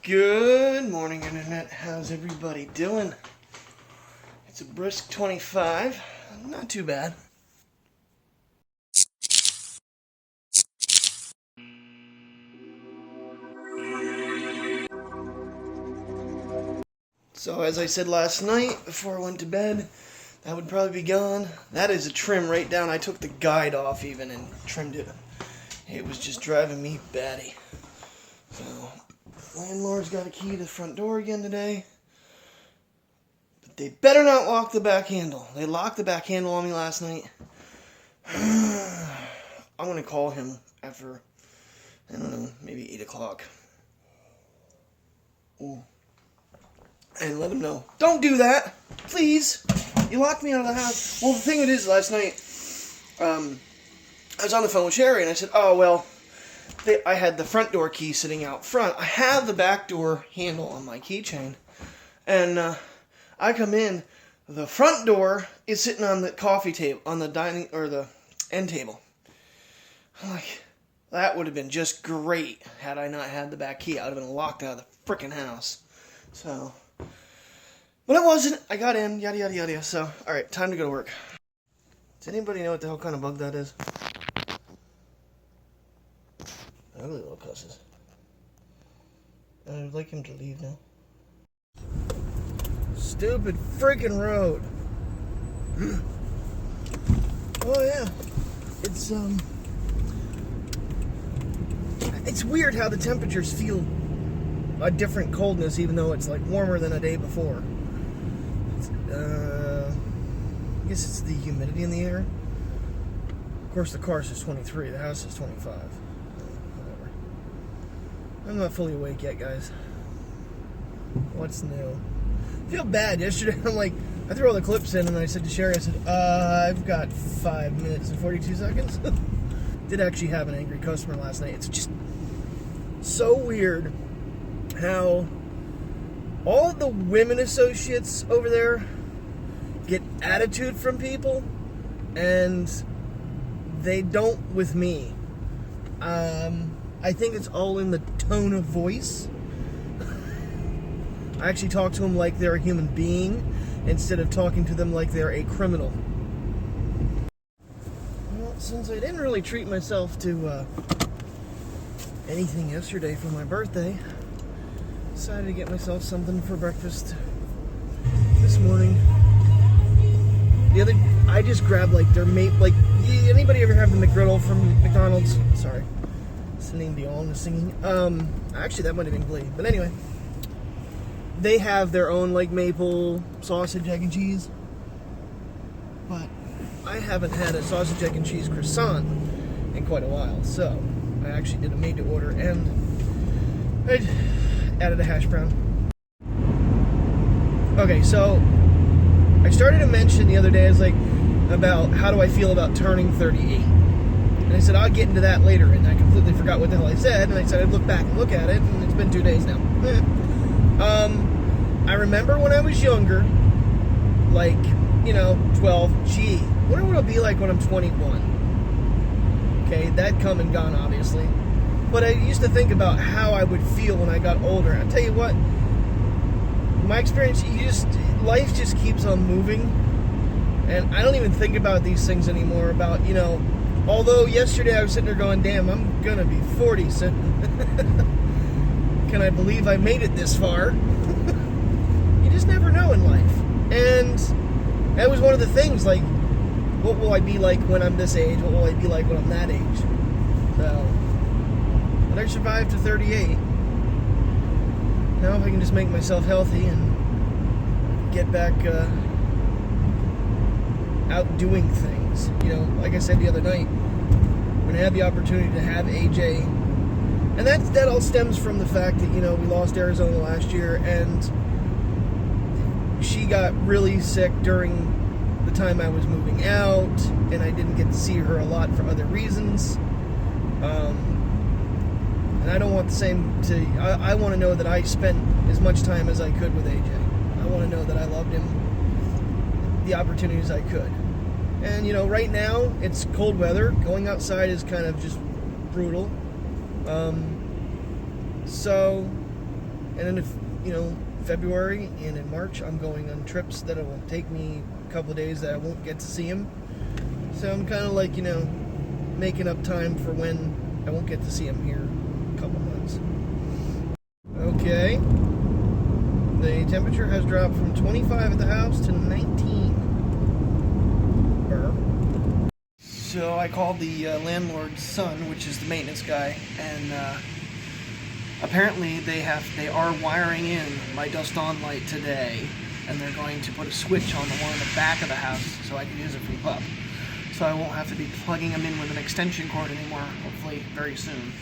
Good morning, Internet. How's everybody doing? It's a brisk 25. Not too bad. So, as I said last night before I went to bed, that would probably be gone. That is a trim right down. I took the guide off even and trimmed it. It was just driving me batty. So, landlord's got a key to the front door again today. But they better not lock the back handle. They locked the back handle on me last night. I'm going to call him after, I don't know, maybe 8 o'clock. Ooh. And let him know. Don't do that! Please! You locked me out of the house. Well, the thing it is, last night, I was on the phone with Sherry, and I said, oh, well, I had the front door key sitting out front. I have the back door handle on my keychain. And I come in, the front door is sitting on the coffee table, on the dining, or the end table. I'm like, that would have been just great had I not had the back key. I would have been locked out of the frickin' house. So, but it wasn't. I got in, yada, yada, yada. So, alright, time to go to work. Does anybody know what the hell kind of bug that is? Ugly little cusses. I'd like him to leave now. Stupid freaking road. Oh yeah. It's weird how the temperatures feel a different coldness even though it's like warmer than a day before. I guess it's the humidity in the air. Of course the car says 23, the house is 25. Whatever. I'm not fully awake yet, guys. What's new? I feel bad. Yesterday, I threw all the clips in and I said to Sherry, I said, I've got 5 minutes and 42 seconds. Did actually have an angry customer last night. It's just so weird how all of the women associates over there get attitude from people and they don't with me. I think it's all in the tone of voice. I actually talk to them like they're a human being instead of talking to them like they're a criminal. Well, since I didn't really treat myself to anything yesterday for my birthday, decided to get myself something for breakfast this morning. I just grabbed anybody ever have the McGriddle from McDonald's? Sorry, Celine Dion was singing. Actually that might have been Glee, but anyway. They have their own maple sausage, egg, and cheese. But I haven't had a sausage, egg, and cheese croissant in quite a while. So I actually did a made to order and I added a hash brown. Okay, so I started to mention the other day about how do I feel about turning 38. And I said I'll get into that later, and I completely forgot what the hell I said, and I said I'd look back and look at it, and it's been 2 days now. I remember when I was younger, 12, gee, wonder what it'll be like when I'm 21. Okay, that come and gone, obviously. But I used to think about how I would feel when I got older. I'll tell you what, my experience, life just keeps on moving. And I don't even think about these things anymore about, although yesterday I was sitting there going, damn, I'm gonna be 40 soon. Can I believe I made it this far? You just never know in life. And that was one of the things, what will I be like when I'm this age? What will I be like when I'm that age? So, but I survived to 38. Now if I can just make myself healthy and get back out doing things. Like I said the other night, when I had the opportunity to have AJ, and that all stems from the fact that, we lost Arizona last year, and she got really sick during the time I was moving out, and I didn't get to see her a lot for other reasons. And I don't want the same I want to know that I spent as much time as I could with AJ. I want to know that I loved him the opportunities I could. And, right now, it's cold weather. Going outside is kind of just brutal. So, And then if, February and in March, I'm going on trips that will take me a couple of days that I won't get to see him. So I'm kind of like, making up time for when I won't get to see him here in a couple months. Okay. The temperature has dropped from 25 at the house to 19. So I called the landlord's son, which is the maintenance guy, and apparently they are wiring in my dust on light today, and they're going to put a switch on the one in the back of the house so I can use it for the pup. So I won't have to be plugging them in with an extension cord anymore, hopefully very soon.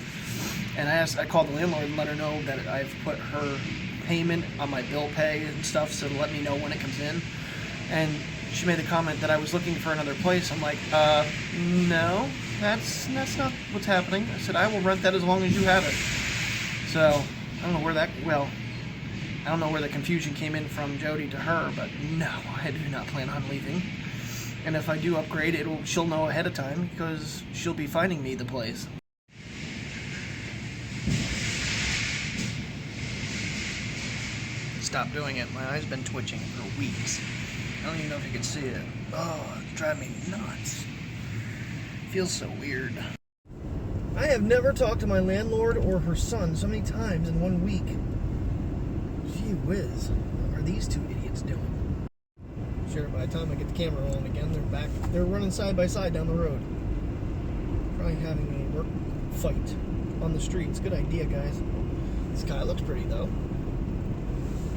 And I called the landlord and let her know that I've put her payment on my bill pay and stuff, so to let me know when it comes in. And she made the comment that I was looking for another place. I'm like, no, that's not what's happening. I said, I will rent that as long as you have it. So, I don't know where the confusion came in from Jody to her, but no, I do not plan on leaving. And if I do upgrade, she'll know ahead of time, because she'll be finding me the place. Stop doing it. My eye's been twitching for weeks. I don't even know if you can see it. Oh, it's driving me nuts. Feels so weird. I have never talked to my landlord or her son so many times in 1 week. Gee whiz. What are these two idiots doing? Sure, by the time I get the camera rolling again, they're back. They're running side by side down the road. Probably having a work fight on the streets. Good idea, guys. The sky looks pretty, though.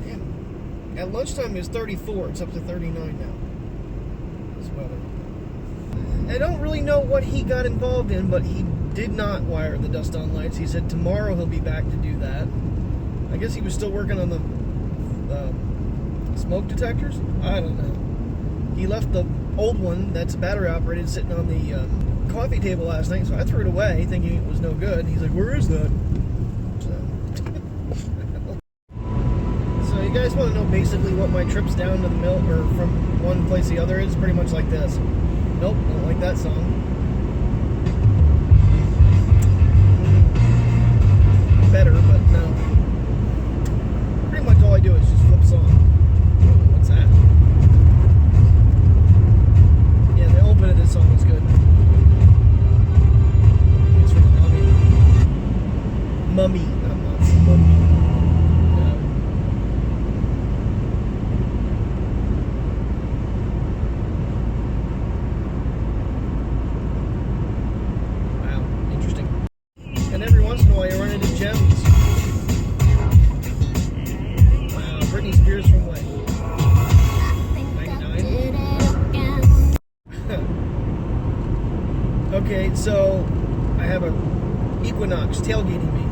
Damn. At lunchtime it was 34. It's up to 39 now. This weather. I don't really know what he got involved in, but he did not wire the dust on lights. He said tomorrow he'll be back to do that. I guess he was still working on the smoke detectors? I don't know. He left the old one that's battery operated sitting on the coffee table last night, so I threw it away thinking it was no good. He's like, where is that? So you guys want to know basically what my trips down to the mill or from one place to the other is? Pretty much like this. Nope, don't like that song. Better, but no. Pretty much all I do is just flip song. What's that? Yeah, the open of this song is good. It's from Mummy, not Mummy. And every once in a while you run into gems. Wow, Britney Spears from what? 99? Okay, so I have a Equinox tailgating me.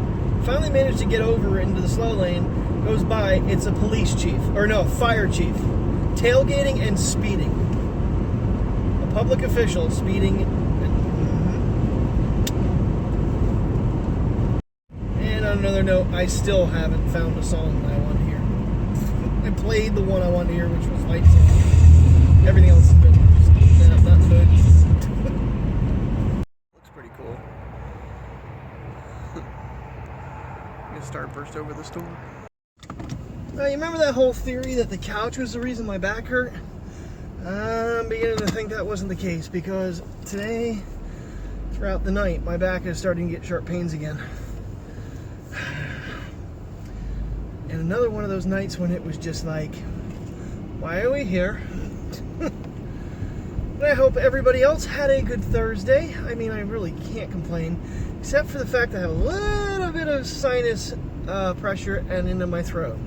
Finally managed to get over into the slow lane. Goes by, it's a police chief. Or no, a fire chief. Tailgating and speeding. A public official speeding. On another note, I still haven't found a song that I want to hear. I played the one I wanted to hear, which was Fight Song. Everything else has been just not in the mood. Looks pretty cool. Gonna starburst over the store. Now, you remember that whole theory that the couch was the reason my back hurt? I'm beginning to think that wasn't the case, because today, throughout the night, my back is starting to get sharp pains again. And another one of those nights when it was just like, why are we here? And I hope everybody else had a good Thursday. I mean, I really can't complain, except for the fact that I have a little bit of sinus pressure and into my throat.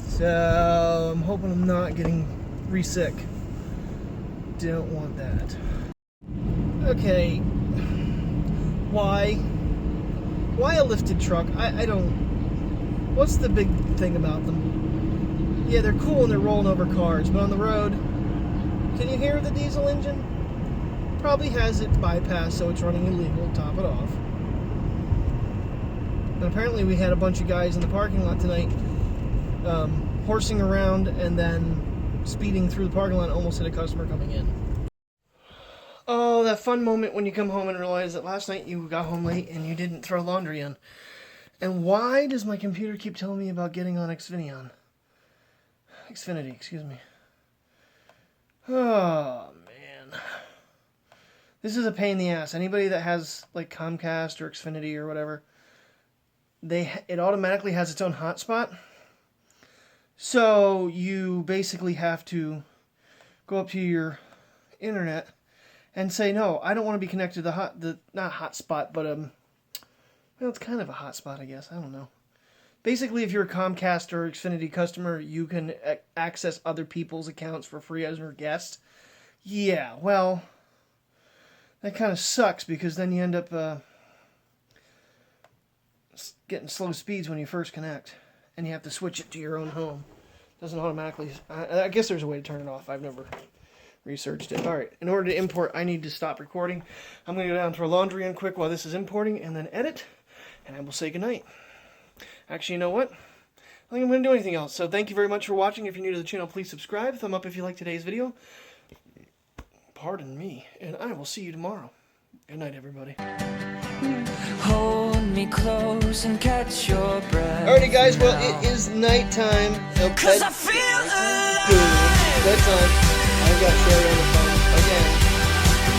So I'm hoping I'm not getting re-sick. Don't want that. Okay. Why a lifted truck? I don't... What's the big thing about them? Yeah, they're cool and they're rolling over cars, but on the road, can you hear the diesel engine? Probably has it bypassed, so it's running illegal. Top it off. And apparently we had a bunch of guys in the parking lot tonight horsing around and then speeding through the parking lot, almost hit a customer coming in. Oh, that fun moment when you come home and realize that last night you got home late and you didn't throw laundry in. And why does my computer keep telling me about getting on Xfinity, excuse me. Oh, man. This is a pain in the ass. Anybody that has, like, Comcast or Xfinity or whatever, it automatically has its own hotspot. So you basically have to go up to your internet and say, no, I don't want to be connected to not hotspot, but well, it's kind of a hotspot, I guess. I don't know. Basically, if you're a Comcast or Xfinity customer, you can access other people's accounts for free as your guest. Yeah, well, that kind of sucks because then you end up getting slow speeds when you first connect, and you have to switch it to your own home. Doesn't automatically. I guess there's a way to turn it off. I've never researched it. All right. In order to import, I need to stop recording. I'm going to go down to our laundry in quick while this is importing, and then edit, and I will say goodnight. Actually, you know what? I don't think I'm going to do anything else. So thank you very much for watching. If you're new to the channel, please subscribe. Thumb up if you like today's video. Pardon me. And I will see you tomorrow. Good night, everybody. Hold me close and catch your breath. Alrighty, guys. Well, it is nighttime. So Cause I feel alive. bedtime. I've got Sherry on the phone again.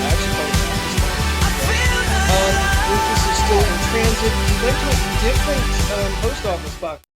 Actually, Rufus is still in transit. He went to a different post office box.